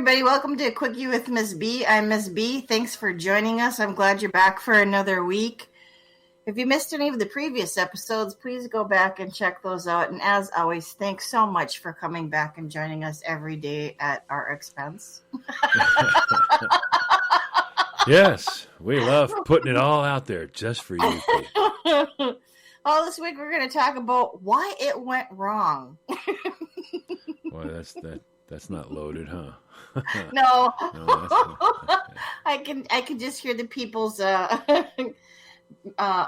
everybody. Welcome to Quickie with Miss B. I'm Miss B. Thanks for joining us. I'm glad you're back for another week. If you missed any of the previous episodes, please go back and check those out. And as always, thanks so much for coming back and joining us every day at our expense. Yes, we love putting it all out there just for you. Well, this week we're going to talk about why it went wrong. Boy, that's not loaded, huh? No, No, okay. I can just hear the people's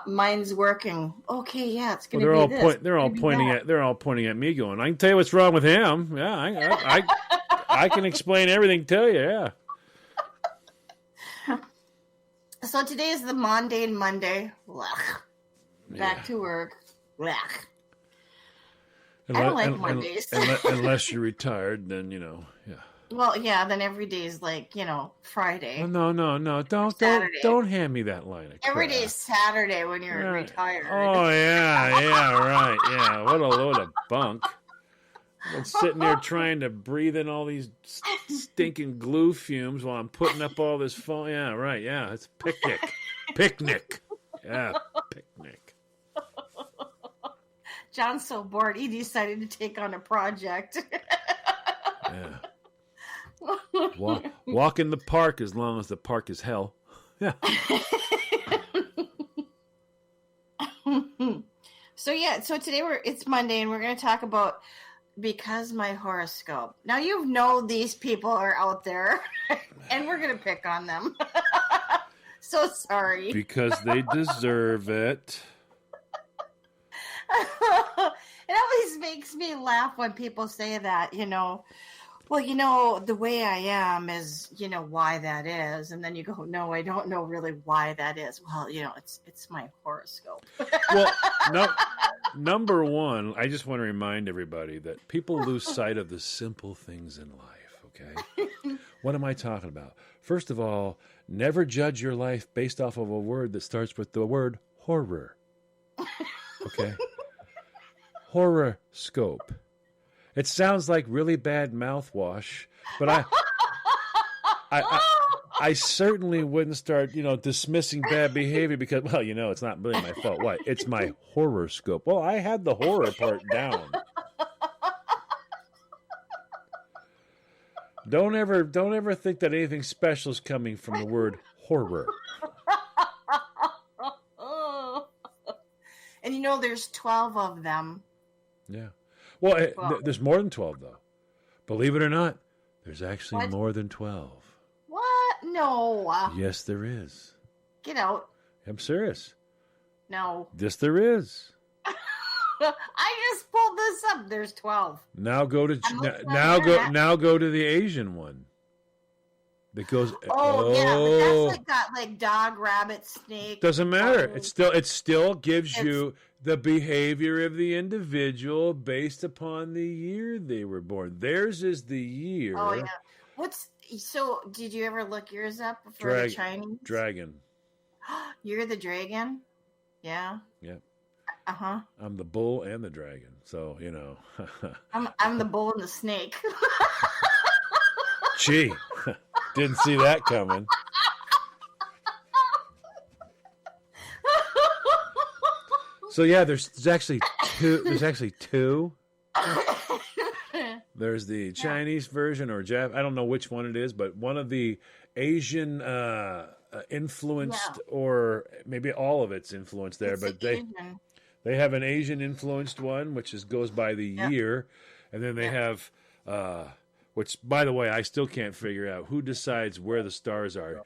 minds working. Okay, yeah, it's going to be this. They're all pointing at me, going, "I can tell you what's wrong with him. Yeah, I can explain everything to you. Yeah." So today is the mundane Monday. Back to work. I don't like Mondays. Unless you're retired, then yeah. Well, yeah, then every day is like, Friday. No. Don't hand me that line of crap. Every day is Saturday when you're retired. Oh, yeah, right. Yeah, what a load of bunk. I'm sitting there trying to breathe in all these stinking glue fumes while I'm putting up all this foam. Yeah, right. Yeah, it's picnic. Picnic. Yeah, picnic. John's so bored, he decided to take on a project. Yeah. Walk in the park as long as the park is hell. Yeah. So today it's Monday and we're going to talk about because my horoscope. Now you know these people are out there and we're going to pick on them. So sorry. Because they deserve it. It always makes me laugh when people say that, well, the way I am is, why that is. And then you go, no, I don't know really why that is. Well, it's my horoscope. Well, number one, I just want to remind everybody that people lose sight of the simple things in life, okay? What am I talking about? First of all, never judge your life based off of a word that starts with the word horror. Okay? Horoscope. It sounds like really bad mouthwash, but I certainly wouldn't start, dismissing bad behavior because, well, it's not really my fault. Why? It's my horoscope. Well, I had the horror part down. Don't ever think that anything special is coming from the word horror. And there's 12 of them. Yeah. Well, there's more than 12, though. Believe it or not, there's actually more than 12. What? No. Yes, there is. Get out. I'm serious. No. Yes, there is. I just pulled this up. There's 12. Now go to the Asian one. That goes. Yeah, but that's got dog, rabbit, snake. Doesn't matter. It still gives you the behavior of the individual based upon the year they were born. Theirs is the year. Oh yeah. So did you ever look yours up for the Chinese? Dragon. You're the dragon? Yeah. Yep. Uh-huh. I'm the bull and the dragon. So, I'm the bull and the snake. Gee. Didn't see that coming. So yeah, there's actually two. There's the Chinese version or I don't know which one it is, but one of the Asian influenced, or maybe all of it's influenced there. But they have an Asian influenced one, which goes by the year, and then they have. Which, by the way, I still can't figure out who decides where the stars are.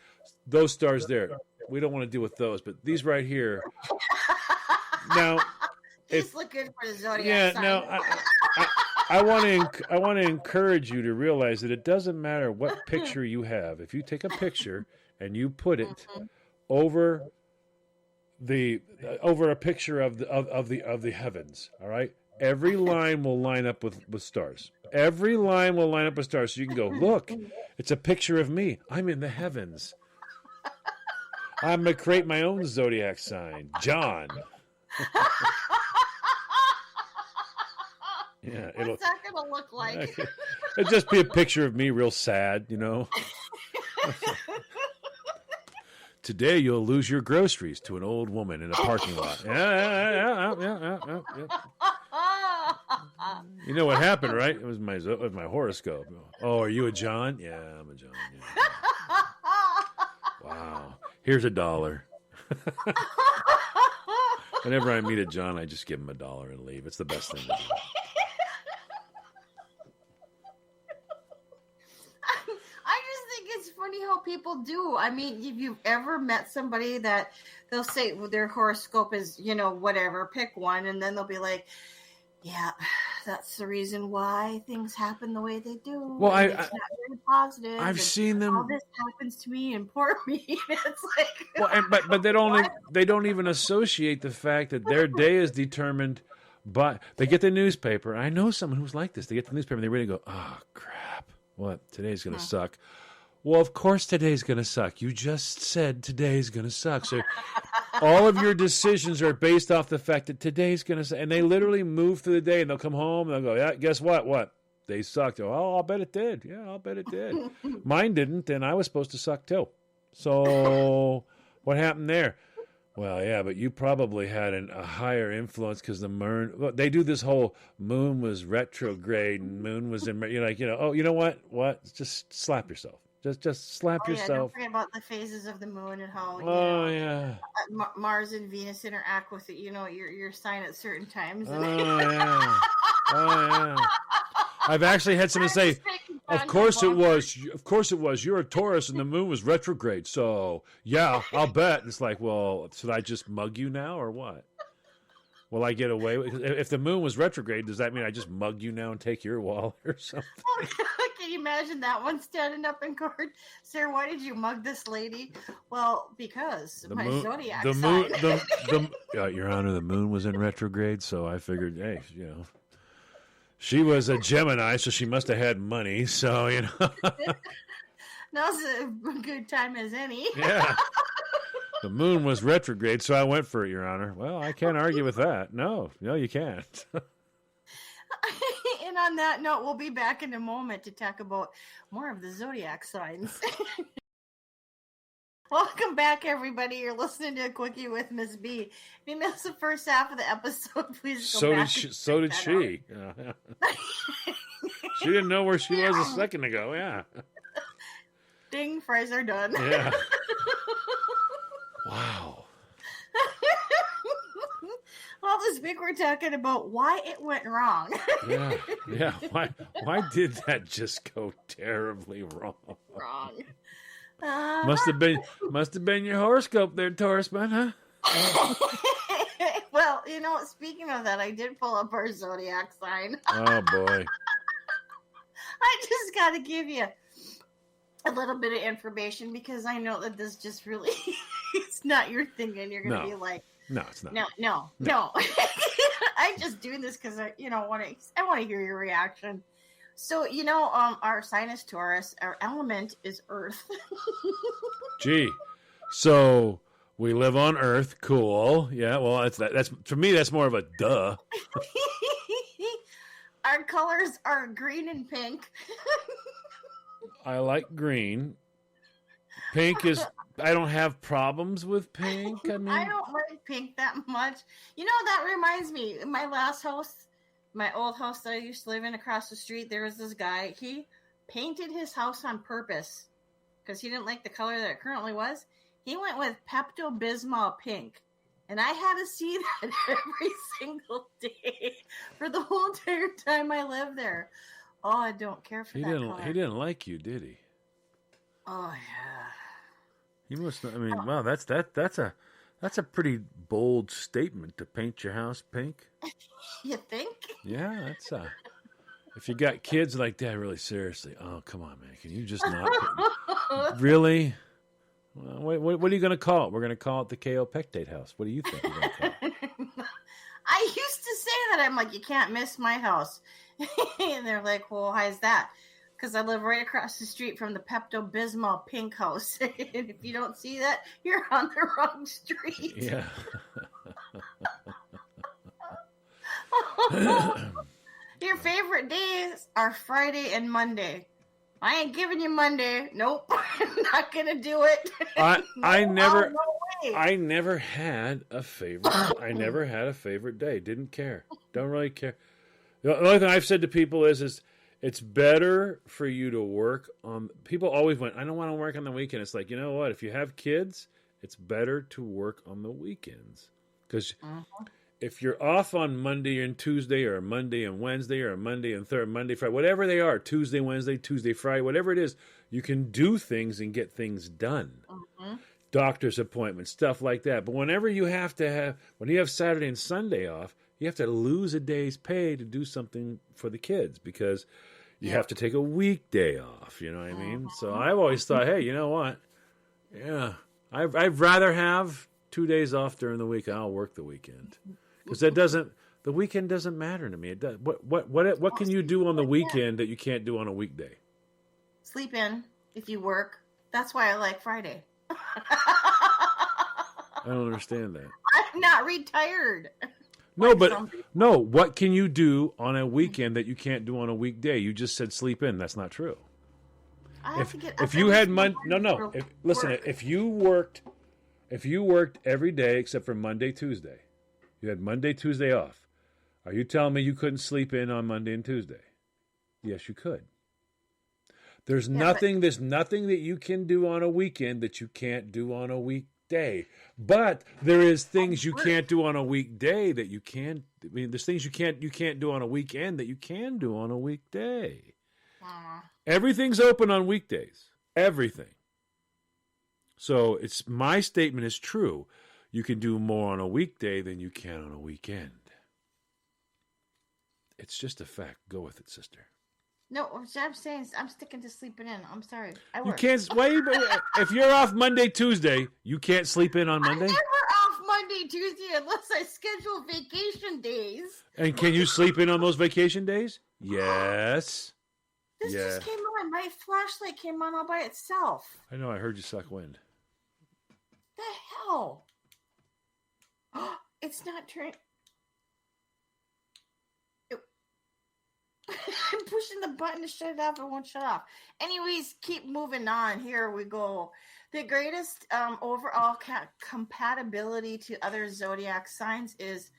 Those stars there, we don't want to deal with those. But these right here, now, these look good for the Zodiac. Yeah, sign. now I want to encourage you to realize that it doesn't matter what picture you have. If you take a picture and you put it over a picture of the heavens, all right. Every line will line up with stars. Every line will line up with stars. So you can go, look, it's a picture of me. I'm in the heavens. I'm going to create my own Zodiac sign. John. Yeah, What's that going to look like? It'd just be a picture of me real sad, Today you'll lose your groceries to an old woman in a parking lot. Yeah. You know what happened, right? It was my horoscope. Oh, are you a John? Yeah, I'm a John. Yeah. Wow. Here's $1. Whenever I meet a John, I just give him $1 and leave. It's the best thing to do. I just think it's funny how people do. I mean, if you've ever met somebody that they'll say their horoscope is, whatever, pick one, and then they'll be like, yeah, that's the reason why things happen the way they do. Well, it's not very positive. I've seen them. All this happens to me and poor me. It's like, but they don't even associate the fact that their day is determined by. They get the newspaper. I know someone who's like this. They get the newspaper and they read it and go, "Oh crap! What? Today's gonna suck." Well, of course today's going to suck. You just said today's going to suck. So all of your decisions are based off the fact that today's going to suck. And they literally move through the day and they'll come home and they'll go, yeah, guess what? What? They sucked. Oh, I'll bet it did. Yeah, I'll bet it did. Mine didn't, and I was supposed to suck too. So what happened there? Well, yeah, but you probably had a higher influence because the moon. Well, they do this whole moon was retrograde and moon was in. You're like, oh, you know what? What? Just slap yourself. Just slap yourself. Don't forget about the phases of the moon and how Mars and Venus interact with it. Your sign at certain times. Yeah. I've actually had someone say, "Of course it was. Of course it was. You're a Taurus and the moon was retrograde. So yeah, I'll bet." And it's like, well, should I just mug you now or what? Will I get away with it? If the moon was retrograde, does that mean I just mug you now and take your wallet or something? Can you imagine that one standing up in court? Sir, why did you mug this lady? Well, because my Zodiac sign. Your Honor, the moon was in retrograde, so I figured, hey, she was a Gemini, so she must have had money, so, Now's a good time as any. Yeah. The moon was retrograde, so I went for it, Your Honor. Well, I can't argue with that. No, you can't. And on that note, we'll be back in a moment to talk about more of the Zodiac signs. Welcome back, everybody. You're listening to a Quickie with Miss B. If you missed the first half of the episode, please go back. So did she. She didn't know where she was a second ago. Yeah. Ding, fries are done. Yeah. Wow. Well, this week we're talking about why it went wrong. Yeah. Why did that just go terribly wrong? Must have been your horoscope there, Taurus man, huh? Well, speaking of that, I did pull up our Zodiac sign. Oh boy. I just got to give you a little bit of information because I know that this just really it's not your thing, and you're going to be like, no, it's not. No. I'm just doing this because I want to hear your reaction. So our sign is Taurus. Our element is Earth. Gee, so we live on Earth. Cool. Yeah. Well, that's for me. That's more of a duh. Our colors are green and pink. I like green. Pink is. I don't have problems with pink. I don't like pink that much. That reminds me. My last house, my old house that I used to live in across the street, there was this guy. He painted his house on purpose because he didn't like the color that it currently was. He went with Pepto-Bismol pink. And I had to see that every single day for the whole entire time I lived there. Oh, I don't care for that color. He didn't like you, did he? Oh, yeah. He must. Wow, that's a pretty bold statement to paint your house pink. You think? Yeah, that's if you got kids like that, really seriously. Oh, come on, man. Can you just not? Really? Well, what are you going to call it? We're going to call it the Kaopectate house. What do you think we're going to call it? I used to say that. I'm like, you can't miss my house. And they're like, well, why is that? Because I live right across the street from the Pepto-Bismol pink house. And if you don't see that, you're on the wrong street. Yeah. You're your favorite days are Friday and Monday. I ain't giving you Monday. Nope. I'm not going to do it. I never had a favorite. I never had a favorite day. Didn't care. Don't really care. The only thing I've said to people is it's better for you to work on. People always went, I don't want to work on the weekend. It's like, you know what? If you have kids, it's better to work on the weekends. Because if you're off on Monday and Tuesday, or Monday and Wednesday, or Monday and Monday, Friday, whatever they are, Tuesday, Wednesday, Tuesday, Friday, whatever it is, you can do things and get things done. Doctor's appointments, stuff like that. But when you have Saturday and Sunday off, you have to lose a day's pay to do something for the kids because you have to take a weekday off. You know what I mean? So I've always thought, hey, you know what? Yeah, I'd rather have 2 days off during the week. I'll work the weekend because the weekend doesn't matter to me. It does. What can you do on the weekend that you can't do on a weekday? Sleep in if you work. That's why I like Friday. I don't understand that. I'm not retired. No, what can you do on a weekend that you can't do on a weekday? You just said sleep in. That's not true. If you had Monday, if you worked every day except for Monday, Tuesday, you had Monday, Tuesday off. Are you telling me you couldn't sleep in on Monday and Tuesday? Yes, you could. There's nothing that you can do on a weekend that you can't do on a weekday. But there is things you can't do on a weekday that you can. I mean, there's things you can't do on a weekend that you can do on a weekday. Everything's open on weekdays. Everything. So my statement is true. You can do more on a weekday than you can on a weekend. It's just a fact. Go with it, sister. No, what I'm saying is I'm sticking to sleeping in. I'm sorry. I work. You can't wait. If you're off Monday, Tuesday, you can't sleep in on Monday? I'm never off Monday, Tuesday unless I schedule vacation days. And can you sleep in on those vacation days? Yes. This just came on. My flashlight came on all by itself. I know. I heard you suck wind. The hell? It's not turning. I'm pushing the button to shut it off. It won't shut off. Anyways, keep moving on. Here we go. The greatest overall compatibility to other zodiac signs is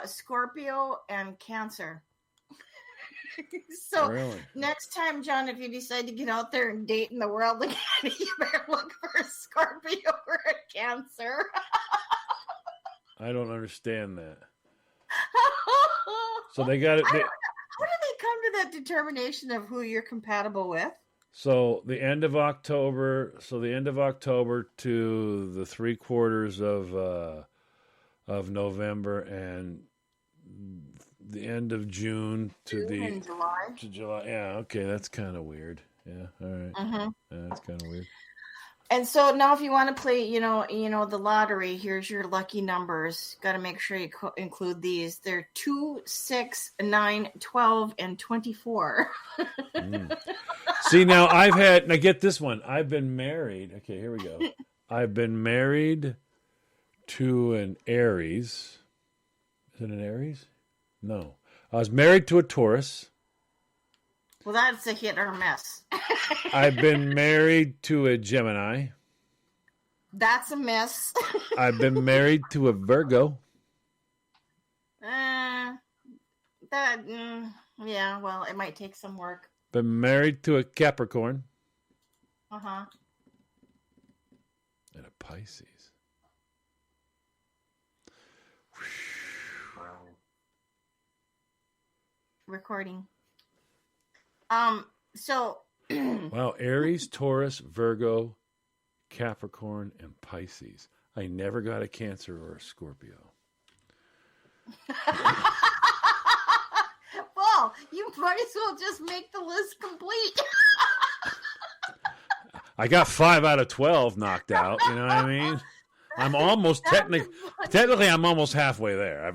Scorpio and Cancer. So really? Next time, John, if you decide to get out there and date in the world again, you better look for a Scorpio or a Cancer. I don't understand that. So they got it. How do they come to that determination of who you're compatible with? So the end of October to the 3/4 of November, and the end of June to July. Yeah, okay, that's kind of weird. Yeah, all right. Yeah, that's kind of weird. And so now, if you want to play, the lottery, here's your lucky numbers. Got to make sure you include these. They're 2, 6, 9, 12, and 24. See, now get this one. I've been married. Okay, here we go. I've been married to an Aries. Is it an Aries? No. I was married to a Taurus. Well, that's a hit or miss. I've been married to a Gemini. That's a miss. I've been married to a Virgo. Yeah, well, it might take some work. Been married to a Capricorn. Uh-huh. And a Pisces. Recording. So wow, Aries, Taurus, Virgo, Capricorn, and Pisces. I never got a Cancer or a Scorpio. Well, you might as well just make the list complete. I got 5 out of 12 knocked out. You know what I mean? I'm almost technically I'm almost halfway there.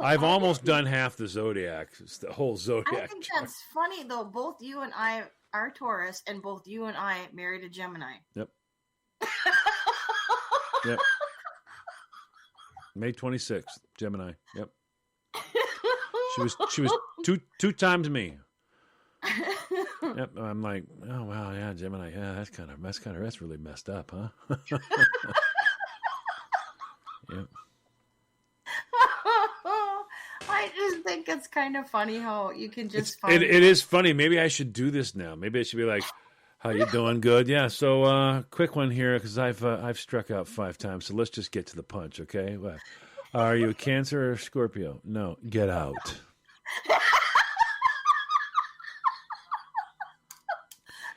I've almost done half the Zodiac, the whole Zodiac. I think that's funny though. Both you and I are Taurus, and both you and I married a Gemini. Yep. Yep. May 26th, Gemini. Yep. She was two times me. Yep. I'm like, oh wow, yeah, Gemini. Yeah, that's really messed up, huh? Yep. I just think it's kind of funny how you can just It is funny. Maybe I should do this now. Maybe I should be like, how you doing? Good. Yeah. So quick one here because I've struck out 5 times. So let's just get to the punch, okay? Well, are you a Cancer or Scorpio? No. Get out.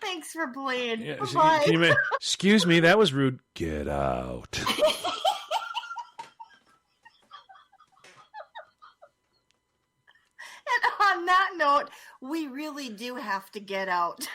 Thanks for playing. Yeah, Bye. Excuse me, that was rude. Get out. And on that note, we really do have to get out.